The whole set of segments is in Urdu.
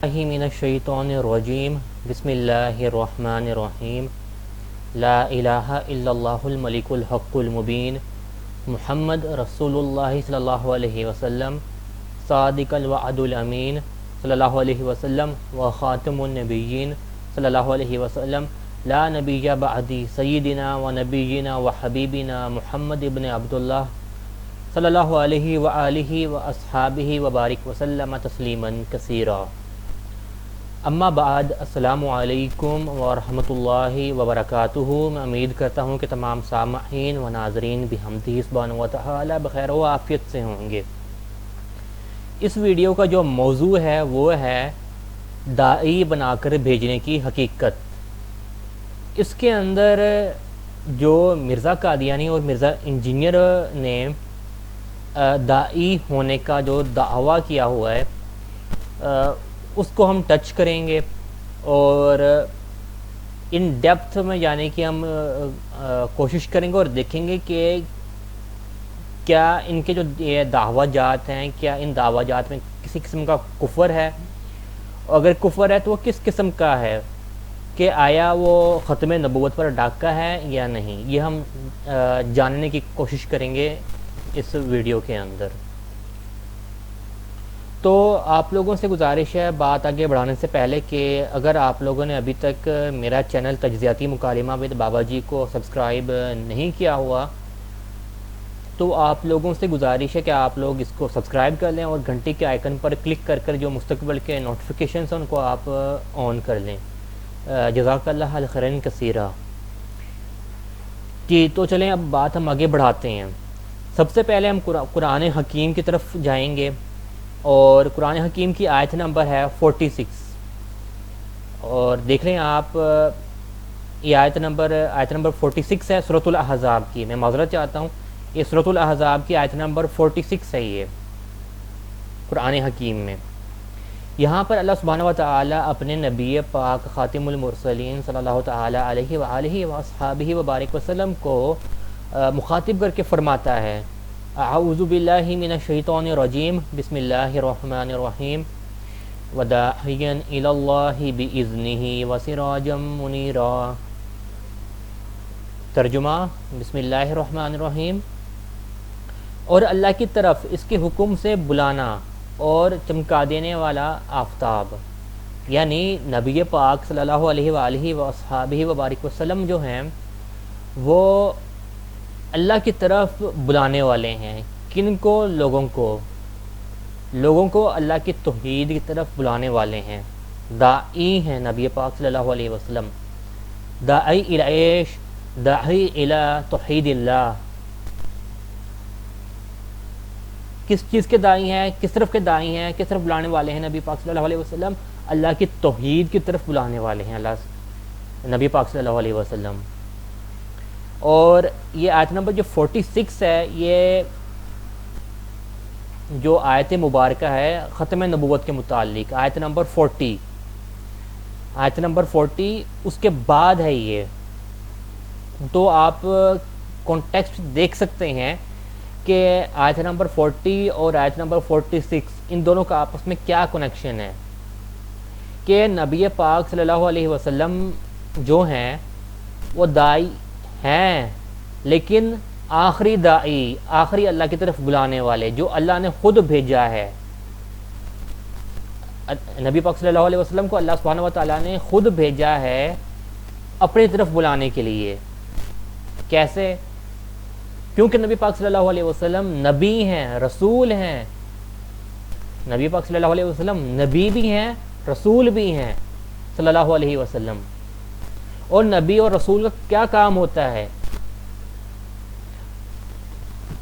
من الشیطان الرجیم بسم اللہ الرحمن الرحیم لا الہ الا اللہ الملک الحق المبین محمد رسول اللہ صلی اللہ علیہ وسلم صادق الوعد الامین صلی اللہ علیہ وسلم و خاتم النبیین صلی اللہ علیہ وسلم لا نبی بعدی سیدنا و نبینا و حبیبنا محمد ابن عبداللہ صلی اللہ علیہ وآلہ و اصحابہ و بارک وسلم تسلیما کثیرا. اما بعد، السلام علیکم ورحمۃ اللہ وبرکاتہ. میں امید کرتا ہوں کہ تمام سامعین و ناظرین بحمدہ سبحانہ و تعالی بخیر و عافیت سے ہوں گے. اس ویڈیو کا جو موضوع ہے وہ ہے داعی بنا کر بھیجنے کی حقیقت. اس کے اندر جو مرزا قادیانی اور مرزا انجینئر نے داعی ہونے کا جو دعویٰ کیا ہوا ہے اس کو ہم ٹچ کریں گے اور ان ڈیپتھ میں جانے کی ہم کوشش کریں گے اور دیکھیں گے کہ کیا ان کے جو یہ دعویٰ جات ہیں کیا ان دعویٰ جات میں کسی قسم کا کفر ہے، اور اگر کفر ہے تو وہ کس قسم کا ہے، کہ آیا وہ ختم نبوت پر ڈاکہ ہے یا نہیں. یہ ہم جاننے کی کوشش کریں گے اس ویڈیو کے اندر. تو آپ لوگوں سے گزارش ہے بات آگے بڑھانے سے پہلے کہ اگر آپ لوگوں نے ابھی تک میرا چینل تجزیاتی مکالمہ ود بابا جی کو سبسکرائب نہیں کیا ہوا تو آپ لوگوں سے گزارش ہے کہ آپ لوگ اس کو سبسکرائب کر لیں اور گھنٹی کے آئیکن پر کلک کر کر جو مستقبل کے نوٹیفیکیشنز ہیں ان کو آپ آن کر لیں. جزاک اللہ خیرا کثیرا. جی تو چلیں اب بات ہم آگے بڑھاتے ہیں. سب سے پہلے ہم قرآن حکیم کی طرف جائیں گے اور قرآن حکیم کی آیت نمبر ہے 46 اور دیکھ رہے ہیں آپ یہ آیت نمبر 46 ہے سورۃ الاحزاب کی. میں معذرت چاہتا ہوں، یہ سورۃ الاحزاب کی آیت نمبر 46 ہے یہ قرآن حکیم میں. یہاں پر اللہ سبحانہ و تعالی اپنے نبی پاک خاتم المرسلین صلی اللہ تعالی علیہ وآلہ واصحابہ وبارک وسلم کو مخاطب کر کے فرماتا ہے اعوذ باللہ من الشیطان الرجیم بسم اللہ الرحمن الرحیم وداعیا الی اللہ باذنہ وسراجا منیرا. ترجمہ: بسم اللہ الرحمن الرحیم، اور اللہ کی طرف اس کے حکم سے بلانا اور چمکا دینے والا آفتاب. یعنی نبی پاک صلی اللہ علیہ وآلہ وصحابہ وبارک وسلم جو ہیں وہ اللہ کی طرف بلانے والے ہیں. کن کو؟ لوگوں کو اللہ کی توحید کی طرف بلانے والے ہیں. داعی ہیں نبی پاک صلی اللہ علیہ وسلم. داعی الی عیش، داعی الی توحید اللہ. کس چیز کے داعی ہیں؟ کس طرف کے داعی ہیں؟ کس طرف بلانے والے ہیں نبی پاک صلی اللہ علیہ وسلم؟ اللہ کی توحید کی طرف بلانے والے ہیں نبی پاک صلی اللہ علیہ وسلم. اور یہ آیت نمبر جو 46 ہے یہ جو آیت مبارکہ ہے ختم نبوت کے متعلق آیت نمبر 40 اس کے بعد ہے یہ. تو آپ کانٹیکسٹ دیکھ سکتے ہیں کہ آیت نمبر 40 اور آیت نمبر 46 ان دونوں کا آپس میں کیا کنیکشن ہے. کہ نبی پاک صلی اللہ علیہ وسلم جو ہیں وہ داعی ہیں، لیکن آخری داعی، آخری اللہ کی طرف بلانے والے جو اللہ نے خود بھیجا ہے. نبی پاک صلی اللہ علیہ وسلم کو اللہ سبحانہ و تعالیٰ نے خود بھیجا ہے اپنی طرف بلانے کے لیے. کیسے؟ کیونکہ نبی پاک صلی اللہ علیہ وسلم نبی ہیں، رسول ہیں. نبی پاک صلی اللہ علیہ وسلم نبی بھی ہیں، رسول بھی ہیں صلی اللہ علیہ وسلم. اور نبی اور رسول کا کیا کام ہوتا ہے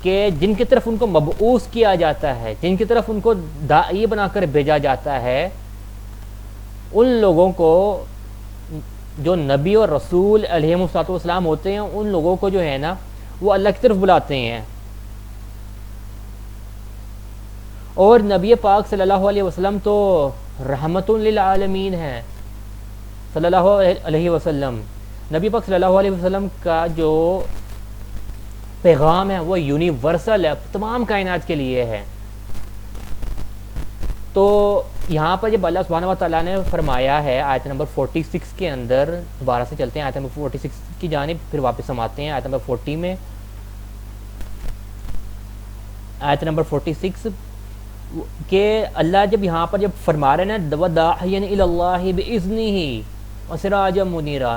کہ جن کی طرف ان کو مبعوث کیا جاتا ہے، جن کی طرف ان کو داعی بنا کر بھیجا جاتا ہے، ان لوگوں کو جو نبی اور رسول علیہم الصلوۃ والسلام ہوتے ہیں ان لوگوں کو جو ہے نا وہ اللہ کی طرف بلاتے ہیں. اور نبی پاک صلی اللہ علیہ وسلم تو رحمت للعالمین ہیں صلی اللہ علیہ وسلم. نبی پاک صلی اللہ علیہ وسلم کا جو پیغام ہے وہ یونیورسل ہے، تمام کائنات کے لیے ہے. تو یہاں پر جب اللہ سبحانہ و تعالیٰ نے فرمایا ہے آیت نمبر 46 کے اندر، دوبارہ سے چلتے ہیں آیت نمبر 46 کی جانب، پھر واپس ہم آتے ہیں آیت نمبر 40 میں. آیت نمبر 46 کہ اللہ جب یہاں پر جب فرما رہے ہیں نا وَدَاعِيًا إِلَى اللَّهِ بِإِذْنِهِ وَسِرَاجًا مُنِيرًا،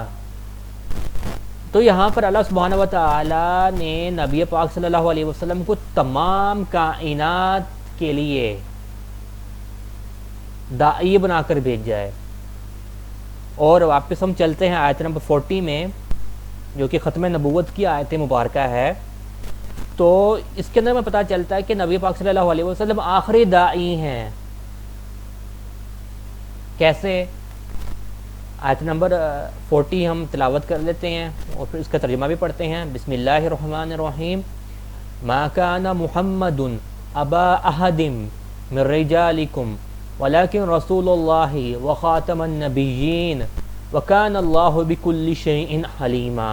تو یہاں پر اللہ سبحانہ و تعالیٰ نے نبی پاک صلی اللہ علیہ وسلم کو تمام کائنات کے لیے داعی بنا کر بھیجا ہے. اور واپس ہم چلتے ہیں آیت نمبر 40 میں جو کہ ختم نبوت کی آیت مبارکہ ہے. تو اس کے اندر میں پتہ چلتا ہے کہ نبی پاک صلی اللہ علیہ وسلم آخری داعی ہیں. کیسے؟ آیت نمبر 40 ہم تلاوت کر لیتے ہیں اور پھر اس کا ترجمہ بھی پڑھتے ہیں. بسم اللہ الرحمن الرحیم. ما کان محمد ابا احد من رجالکم ولكن رسول اللہ وخاتم النبیین وکان اللہ بکل شیء حلیما.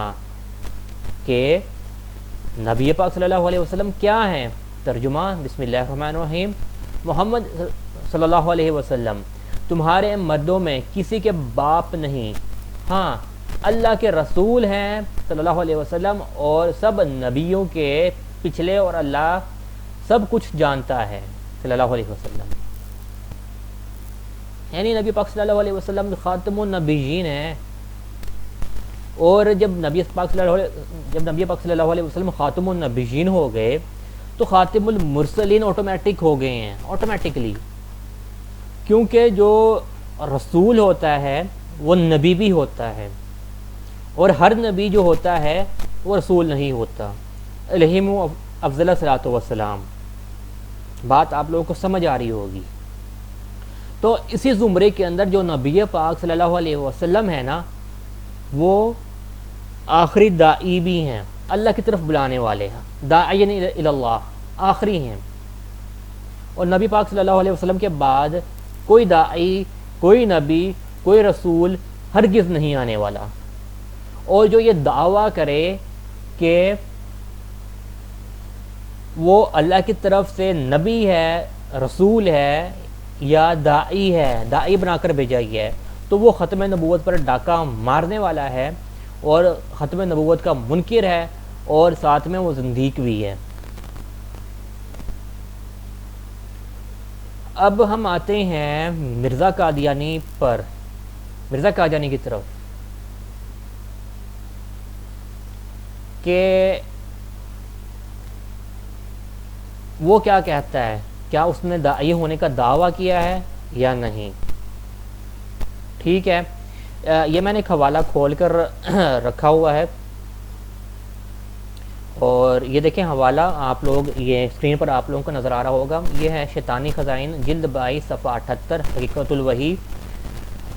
کہ نبی پاک صلی اللہ علیہ وسلم کیا ہیں؟ ترجمہ بسم اللہ الرحمن الرحیم. محمد صلی اللہ علیہ وسلم تمہارے مردوں میں کسی کے باپ نہیں، ہاں اللہ کے رسول ہیں صلی اللہ علیہ وسلم، اور سب نبیوں کے پچھلے، اور اللہ سب کچھ جانتا ہے صلی اللہ علیہ وسلم. یعنی نبی پاک صلی اللہ علیہ وسلم خاتم النبیین ہیں. اور جب نبی پاک صلی اللہ علیہ وسلم خاتم النبیین ہو گئے تو خاتم المرسلین آٹومیٹک ہو گئے ہیں، آٹومیٹکلی. کیونکہ جو رسول ہوتا ہے وہ نبی بھی ہوتا ہے، اور ہر نبی جو ہوتا ہے وہ رسول نہیں ہوتا. علیہم افضل الصلاۃ والسلام. بات آپ لوگوں کو سمجھ آ رہی ہوگی. تو اسی زمرے کے اندر جو نبی پاک صلی اللہ علیہ وسلم ہے نا، وہ آخری داعی بھی ہیں، اللہ کی طرف بلانے والے ہیں، داعین الی اللہ، آخری ہیں. اور نبی پاک صلی اللہ علیہ وسلم کے بعد کوئی داعی، کوئی نبی، کوئی رسول ہرگز نہیں آنے والا. اور جو یہ دعویٰ کرے کہ وہ اللہ کی طرف سے نبی ہے، رسول ہے یا داعی ہے، داعی بنا کر بھیجا گیا ہے، تو وہ ختم نبوت پر ڈاکہ مارنے والا ہے، اور ختم نبوت کا منکر ہے، اور ساتھ میں وہ زندیق بھی ہے. اب ہم آتے ہیں مرزا قادیانی پر، مرزا قادیانی کی طرف، کہ وہ کیا کہتا ہے، کیا اس نے داعی ہونے کا دعویٰ کیا ہے یا نہیں. ٹھیک ہے، یہ میں نے ایک حوالہ کھول کر رکھا ہوا ہے، اور یہ دیکھیں حوالہ آپ لوگ، یہ اسکرین پر آپ لوگوں کو نظر آ رہا ہوگا. یہ ہے شیطانی خزائن جلد 22 صفحہ 78 حقیقت الوحی.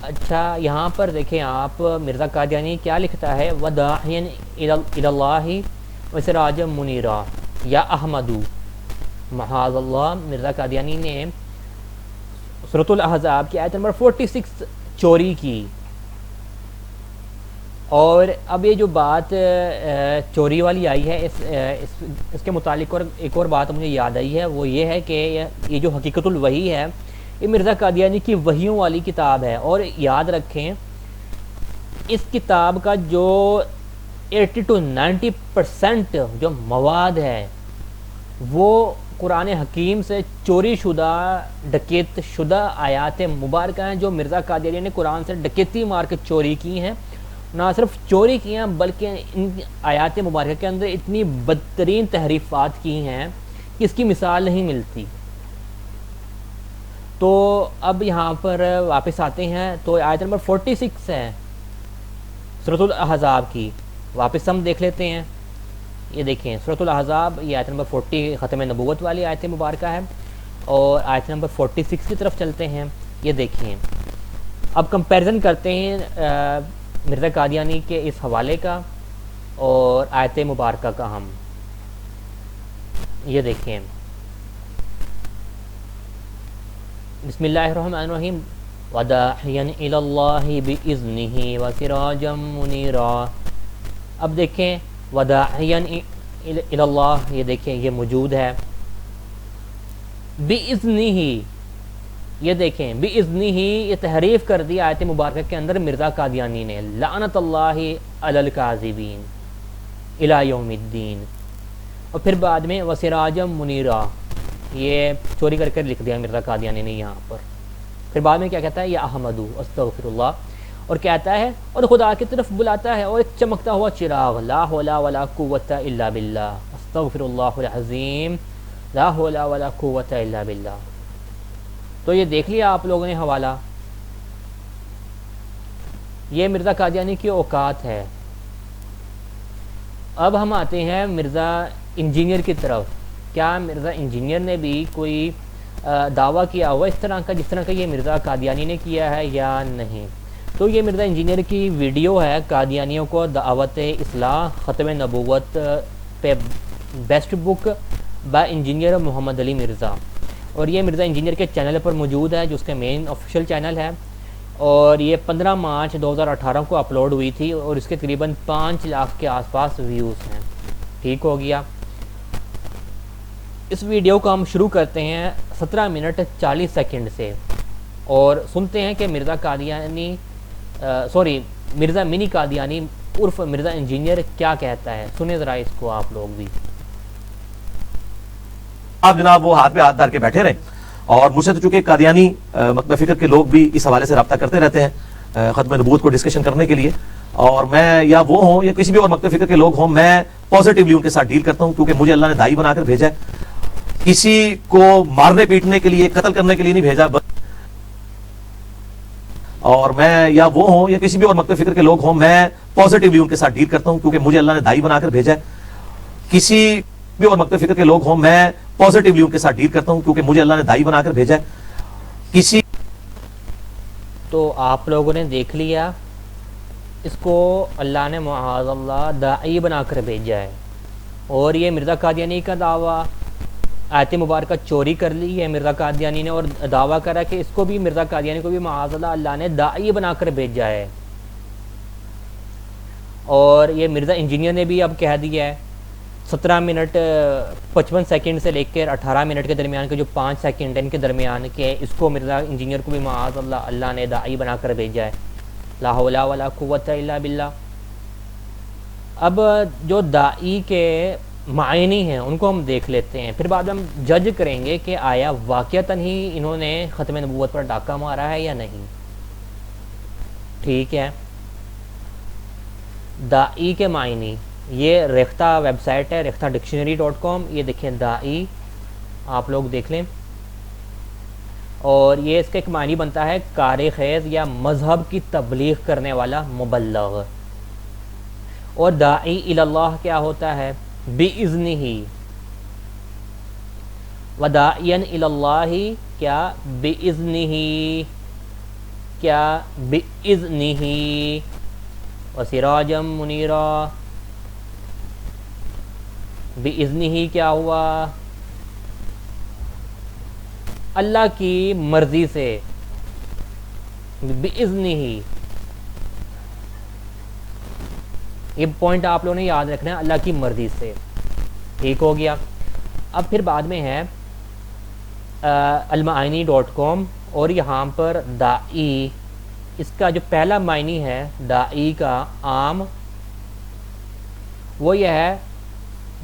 اچھا یہاں پر دیکھیں آپ مرزا قادیانی کیا لکھتا ہے، وَدَاعِيًا إِلَى اللَّهِ وَسِرَاجًا مُنِيرًا یا احمدو. معاذ اللہ، مرزا قادیانی نے سورۃ الاحزاب کی آیت نمبر 46 چوری کی. اور اب یہ جو بات چوری والی آئی ہے، اس کے متعلق اور ایک اور بات مجھے یاد آئی ہے، وہ یہ ہے کہ یہ جو حقیقت الوحی ہے یہ مرزا قادیانی کی وحیوں والی کتاب ہے. اور یاد رکھیں اس کتاب کا جو 80 to 90% جو مواد ہے وہ قرآن حکیم سے چوری شدہ، ڈکیت شدہ آیات مبارکہ ہیں، جو مرزا قادیانی نے قرآن سے ڈکیتی مار کے چوری کی ہیں. نہ صرف چوری کی ہیں بلکہ ان آیات مبارکہ کے اندر اتنی بدترین تحریفات کی ہیں کہ اس کی مثال نہیں ملتی. تو اب یہاں پر واپس آتے ہیں، تو آیت نمبر 46 ہے سورۃ الاحزاب کی، واپس ہم دیکھ لیتے ہیں. یہ دیکھیں سورۃ الاحزاب، یہ آیت نمبر 40 ختم نبوت والی آیت مبارکہ ہے، اور آیت نمبر 46 کی طرف چلتے ہیں. یہ دیکھیں اب کمپیریزن کرتے ہیں مرزا قادیانی کے اس حوالے کا اور آیت مبارکہ کا. ہم یہ دیکھیں بسم اللہ الرحمن الرحیم. وَدَاعِيًا إِلَى اللَّهِ بِإِذْنِهِ وَسِرَاجًا مُنِيرًا. اب دیکھیں وَدَاعِيًا إِلَى اللَّهِ، یہ دیکھیں یہ موجود ہے. بِإِذْنِهِ یہ دیکھیں بِإِذْنِهِ یہ تحریف کر دی آیت مبارکہ کے اندر مرزا قادیانی نے، لعنت اللہ علی الکاذبین الی یوم الدین. اور پھر بعد میں وسراجا منیرا، یہ چوری کر کے لکھ دیا مرزا قادیانی نے یہاں پر. پھر بعد میں کیا کہتا ہے، یا احمدو استغفر اللہ، اور کہتا ہے اور خدا کی طرف بلاتا ہے، اور ایک چمکتا ہوا چراغ، لا حول ولا قوت الا باللہ استغفر اللہ العظیم لا حول ولا قوت الا باللہ. تو یہ دیکھ لیا آپ لوگوں نے حوالہ، یہ مرزا قادیانی کی اوقات ہے. اب ہم آتے ہیں مرزا انجینئر کی طرف. کیا مرزا انجینئر نے بھی کوئی دعویٰ کیا ہوا اس طرح کا جس طرح کا یہ مرزا قادیانی نے کیا ہے یا نہیں؟ تو یہ مرزا انجینئر کی ویڈیو ہے قادیانیوں کو دعوت اصلاح ختم نبوت پہ بیسٹ بک با انجینئر محمد علی مرزا، اور یہ مرزا انجینئر کے چینل پر موجود ہے جو اس کے مین آفیشیل چینل ہے، اور یہ 15 مارچ 2018 کو اپلوڈ ہوئی تھی، اور اس کے تقریباً 5 لاکھ کے آس پاس ویوز ہیں. ٹھیک ہو گیا. اس ویڈیو کو ہم شروع کرتے ہیں 17 منٹ 40 سیکنڈ سے، اور سنتے ہیں کہ مرزا قادیانی مرزا منی قادیانی عرف مرزا انجینئر کیا کہتا ہے. سنیں ذرا اس کو آپ لوگ بھی. آپ جناب وہ ہاتھ پہ ہاتھ دھر کے بیٹھے رہے، اور مجھ سے تو چونکہ قادیانی مکتب فکر کے لوگ بھی اس حوالے سے رابطہ کرتے رہتے ہیں ختم نبوت کو ڈسکشن کرنے کے لیے، اور میں یا وہ ہوں یا کسی بھی اور مکتب فکر کے لوگ ہوں، میں پازیٹیولی ان کے ساتھ ڈیل کرتا ہوں، کیونکہ مجھے اللہ نے داعی بنا کر بھیجا ہے. کسی کو مارنے پیٹنے کے لیے قتل کرنے کے لیے نہیں بھیجا، اور میں یا وہ ہوں یا کسی بھی اور مکتب فکر کے لوگ ہوں، میں پازیٹیولی ان کے ساتھ ڈیل کرتا ہوں، کیونکہ مجھے اللہ نے داعی بنا کر بھیجا ہے. کسی بھی اور مکتب فکر کے لوگ ہوں، میں پازیٹیولی ان کے ساتھ ڈیل کرتا ہوں، کیونکہ مجھے اللہ نے داعی بنا کر بھیجا ہے. کسی تو آپ لوگوں نے دیکھ لیا، اس کو اللہ نے معاذ اللہ داعی بنا کر بھیجا ہے، اور یہ مرزا قادیانی کا دعویٰ آیت مبارکہ چوری کر لی ہے مرزا قادیانی نے، اور دعویٰ کرا کہ اس کو بھی مرزا قادیانی کو بھی معاذ اللہ اللہ نے داعی بنا کر بھیجا ہے. اور یہ مرزا انجینئر نے بھی اب کہہ دیا ہے 17 منٹ 55 سیکنڈ سے لے کر 18 منٹ کے درمیان کے جو 5 سیکنڈ ان کے درمیان کے، اس کو مرزا انجینئر کو بھی معاذ اللہ اللہ نے داعی بنا کر بھیجا ہے. لا حول ولا قوت الا باللہ. اب جو داعی کے معنی ہیں ان کو ہم دیکھ لیتے ہیں، پھر بعد میں ہم جج کریں گے کہ آیا واقعتاً ہی انہوں نے ختم نبوت پر ڈاکہ مارا ہے یا نہیں. ٹھیک ہے. داعی کے معنی، یہ ریختہ ویب سائٹ ہے ریختہ ڈکشنری.com. یہ دیکھیں داعی، آپ لوگ دیکھ لیں، اور یہ اس کا ایک معنی بنتا ہے کار خیر یا مذہب کی تبلیغ کرنے والا مبلغ. اور داعی الی اللہ کیا ہوتا ہے؟ بِإِذْنِهِ. وداعیاً الی اللہ کیا؟ بِإِذْنِهِ. کیا؟ بِإِذْنِهِ. وسراجا منیرا. بِإِذْنِهِ کیا ہوا؟ اللہ کی مرضی سے. بِإِذْنِهِ یہ پوائنٹ آپ لوگوں نے یاد رکھنا ہے، اللہ کی مرضی سے. ٹھیک ہو گیا. اب پھر بعد میں ہے المعانی.com، اور یہاں پر داعی، اس کا جو پہلا معنی ہے داعی کا عام، وہ یہ ہے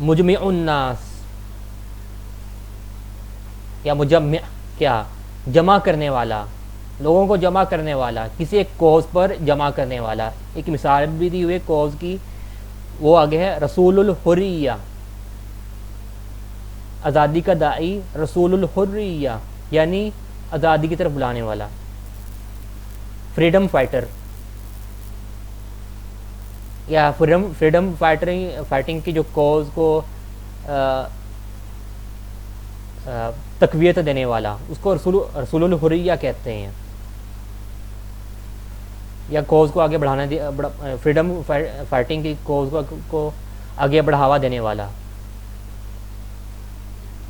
مجمع الناس یا مجمع، کیا؟ جمع کرنے والا، لوگوں کو جمع کرنے والا، کسی ایک کوز پر جمع کرنے والا. ایک مثال بھی دی ہوئی کوز کی، وہ آگے ہے رسول الحریہ، آزادی کا داعی رسول الحریہ یعنی آزادی کی طرف بلانے والا، فریڈم فائٹر یا فریڈم فائٹنگ کی جو کوز کو تقویت دینے والا، اس کو رسول الحریہ کہتے ہیں، یا کوز کو آگے بڑھانا، فریڈم فائٹنگ کی کوز کو آگے بڑھاوا دینے والا.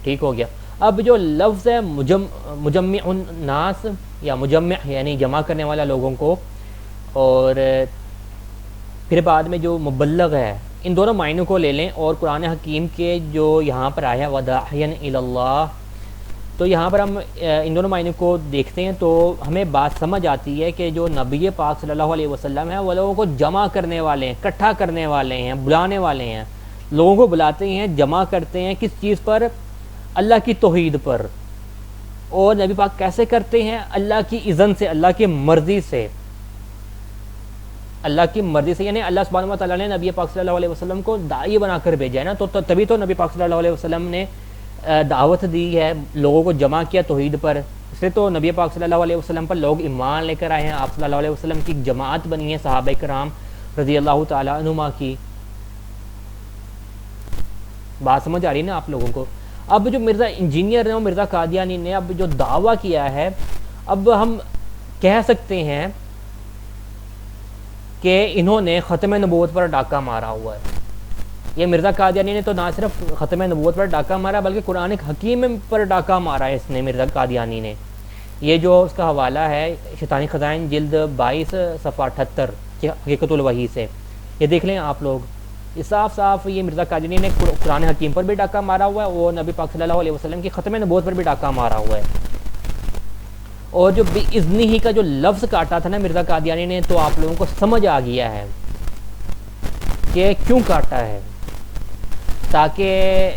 ٹھیک ہو گیا. اب جو لفظ ہے مجمع الناس یا مجمع یعنی جمع کرنے والا لوگوں کو، اور پھر بعد میں جو مبلغ ہے، ان دونوں معنوں کو لے لیں، اور قرآن حکیم کے جو یہاں پر آیا وداعیا الی اللہ، تو یہاں پر ہم ان دونوں معنی کو دیکھتے ہیں تو ہمیں بات سمجھ آتی ہے کہ جو نبی پاک صلی اللہ علیہ وسلم ہے وہ لوگوں کو جمع کرنے والے ہیں، اکٹھا کرنے والے ہیں، بلانے والے ہیں، لوگوں کو بلاتے ہیں، جمع کرتے ہیں کس چیز پر؟ اللہ کی توحید پر۔ اور نبی پاک کیسے کرتے ہیں؟ اللہ کی اذن سے، اللہ کی مرضی سے، اللہ کی مرضی سے، یعنی اللہ سبحانہ و تعالیٰ نے نبی پاک صلی اللہ علیہ وسلم کو داعی بنا کر بھیجا ہے نا، تو تبھی تو نبی پاک صلی اللہ علیہ وسلم نے دعوت دی ہے، لوگوں کو جمع کیا توحید پر، اس لیے تو نبی پاک صلی اللہ علیہ وسلم پر لوگ ایمان لے کر آئے ہیں، آپ صلی اللہ علیہ وسلم کی جماعت بنی ہے صحابہ کرام رضی اللہ تعالیٰ عنہما کی۔ بات سمجھ آ رہی ہے نا آپ لوگوں کو؟ اب جو مرزا انجینئر نے اور مرزا قادیانی نے اب جو دعویٰ کیا ہے، اب ہم کہہ سکتے ہیں کہ انہوں نے ختم نبوت پر ڈاکہ مارا ہوا ہے۔ یہ مرزا قادیانی نے تو نہ صرف ختم نبوت پر ڈاکہ مارا بلکہ قرآن حکیم پر ڈاکہ مارا ہے اس نے، مرزا قادیانی نے۔ یہ جو اس کا حوالہ ہے شیطانی خزائن جلد 22 صفحہ 78 حقیقت الوحی سے، یہ دیکھ لیں آپ لوگ، یہ صاف صاف یہ مرزا قادیانی نے قرآن حکیم پر بھی ڈاکہ مارا ہوا ہے اور نبی پاک صلی اللہ علیہ وسلم کی ختم نبوت پر بھی ڈاکہ مارا ہوا ہے۔ اور جو بِإِذْنِهِ ہی کا جو لفظ کاٹا تھا نا مرزا قادیانی نے، تو آپ لوگوں کو سمجھ آ گیا ہے کہ کیوں کاٹا ہے، تاکہ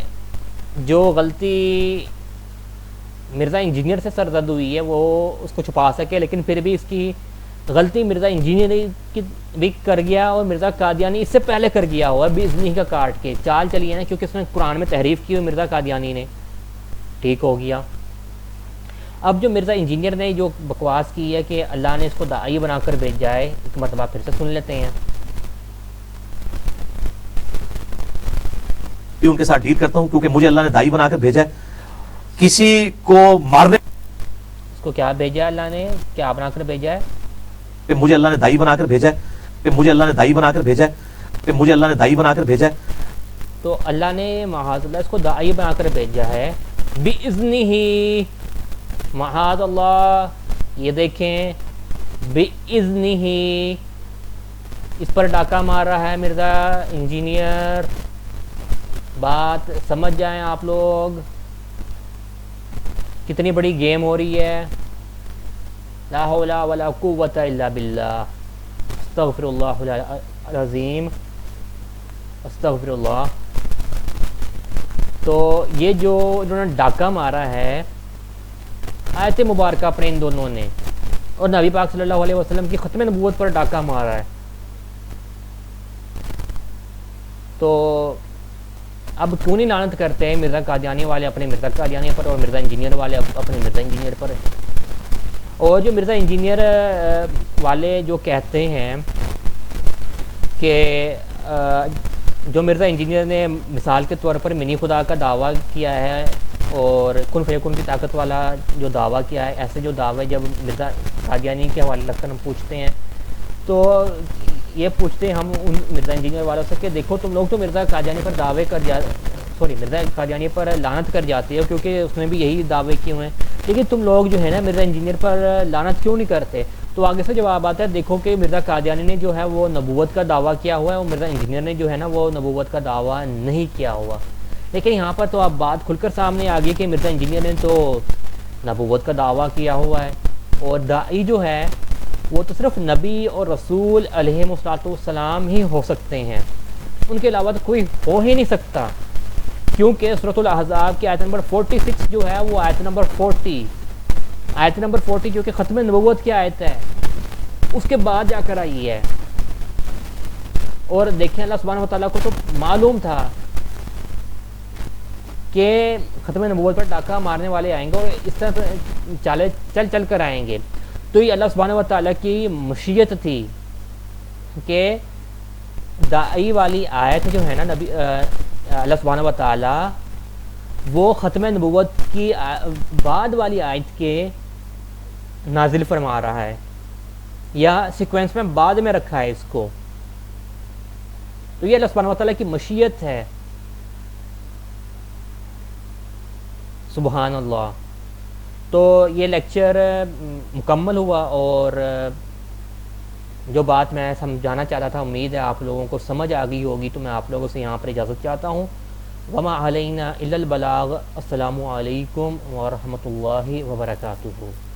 جو غلطی مرزا انجینئر سے سرزد ہوئی ہے وہ اس کو چھپا سکے، لیکن پھر بھی اس کی غلطی مرزا انجینئر کی بھی کر گیا اور مرزا قادیانی اس سے پہلے کر گیا ہوا بِإِذْنِهِ کا کاٹ کے، چال چلی ہے نا، کیونکہ اس نے قرآن میں تحریف کی ہوئی مرزا قادیانی نے، ٹھیک ہو گیا۔ اب جو مرزا انجینئر نے جو بکواس کی ہے کہ اللہ نے اس کو داعی بنا کر بھیجا ہے، ایک مرتبہ پھر سے سن لیتے ہیں۔ ان کے ساتھ ڈیل کرتا ہوں کیونکہ مجھے اللہ نے داعی بنا کر بھیجا ہے، کسی کو مارنے اس کو کیا بھیجا ہے اللہ نے؟ کیا بنا کر بھیجا ہے؟ کہ مجھے اللہ نے داعی بنا کر بھیجا ہے، کہ مجھے اللہ نے داعی بنا کر بھیجا ہے، کہ مجھے اللہ نے داعی بنا کر بھیجا ہے۔ تو اللہ نے معاذ اللہ اس کو داعی بنا کر بھیجا ہے بِإِذْنِهِ، معاذ اللہ، یہ دیکھیں بِإِذْنِهِ، اس پر ڈاکہ مار رہا ہے مرزا انجینئر۔ بات سمجھ جائیں آپ لوگ، کتنی بڑی گیم ہو رہی ہے۔ لا حول ولا قوۃ الا باللہ، استغفر اللہ العظیم، استغفر اللہ۔ تو یہ جو انہوں نے ڈاکہ مارا ہے آیت مبارکہ پر ان دونوں نے، اور نبی پاک صلی اللہ علیہ وسلم کی ختم نبوت پر ڈاکہ مارا ہے، تو اب کیوں نہیں لعنت کرتے ہیں مرزا قادیانی والے اپنے مرزا قادیانی پر اور مرزا انجینئر والے اپنے مرزا انجینئر پر؟ اور جو مرزا انجینئر والے جو کہتے ہیں کہ جو مرزا انجینئر نے مثال کے طور پر منی خدا کا دعویٰ کیا ہے اور کن فیکن کی طاقت والا جو دعویٰ کیا ہے، ایسے جو دعوے جب مرزا قادیانی کے حوالے رکھ کر ہم پوچھتے ہیں تو یہ پوچھتے ہیں ہم ان مرزا انجینئر والوں سے کہ دیکھو تم لوگ تو مرزا قادیانی پر دعوے کر مرزا قادیانی پر لعنت کر جاتے ہو کیونکہ اس نے بھی یہی دعوے کیے ہوئے ہیں، لیکن تم لوگ جو ہے نا مرزا انجینئر پر لعنت کیوں نہیں کرتے؟ تو آگے سے جواب آتا ہے دیکھو کہ مرزا قادیانی نے جو ہے وہ نبوت کا دعویٰ کیا ہوا ہے اور مرزا انجینئر نے جو ہے نا وہ نبوت کا دعویٰ نہیں کیا ہوا۔ لیکن یہاں پر تو آپ بات کھل کر سامنے آ گئی کہ مرزا انجینئر نے تو نبوت کا دعویٰ کیا ہوا ہے، اور داعی جو ہے وہ تو صرف نبی اور رسول علیہ السلام ہی ہو سکتے ہیں، ان کے علاوہ تو کوئی ہو ہی نہیں سکتا، کیونکہ سورۃ الاحزاب کی آیت نمبر 46 جو ہے وہ آیت نمبر 40 جو کہ ختم نبوت کی آیت ہے، اس کے بعد جا کر آئی ہے۔ اور دیکھیں اللہ سبحانہ وتعالیٰ کو تو معلوم تھا کہ ختم نبوت پر ڈاکہ مارنے والے آئیں گے اور اس طرح چل کر آئیں گے، تو یہ اللہ سبحانہ وتعالیٰ کی مشیت تھی کہ داعی والی آیت جو ہے نا نبی اللہ سبحانہ وتعالیٰ وہ ختم نبوت کی بعد والی آیت کے نازل فرما رہا ہے یا سیکوینس میں بعد میں رکھا ہے اس کو، تو یہ اللہ سبحانہ وتعالیٰ کی مشیت ہے، سبحان اللہ۔ تو یہ لیکچر مکمل ہوا اور جو بات میں سمجھانا چاہتا تھا امید ہے آپ لوگوں کو سمجھ آ گئی ہوگی، تو میں آپ لوگوں سے یہاں پر اجازت چاہتا ہوں۔ وما علینا الا البلاغ۔ السلام علیکم ورحمۃ اللہ وبرکاتہ۔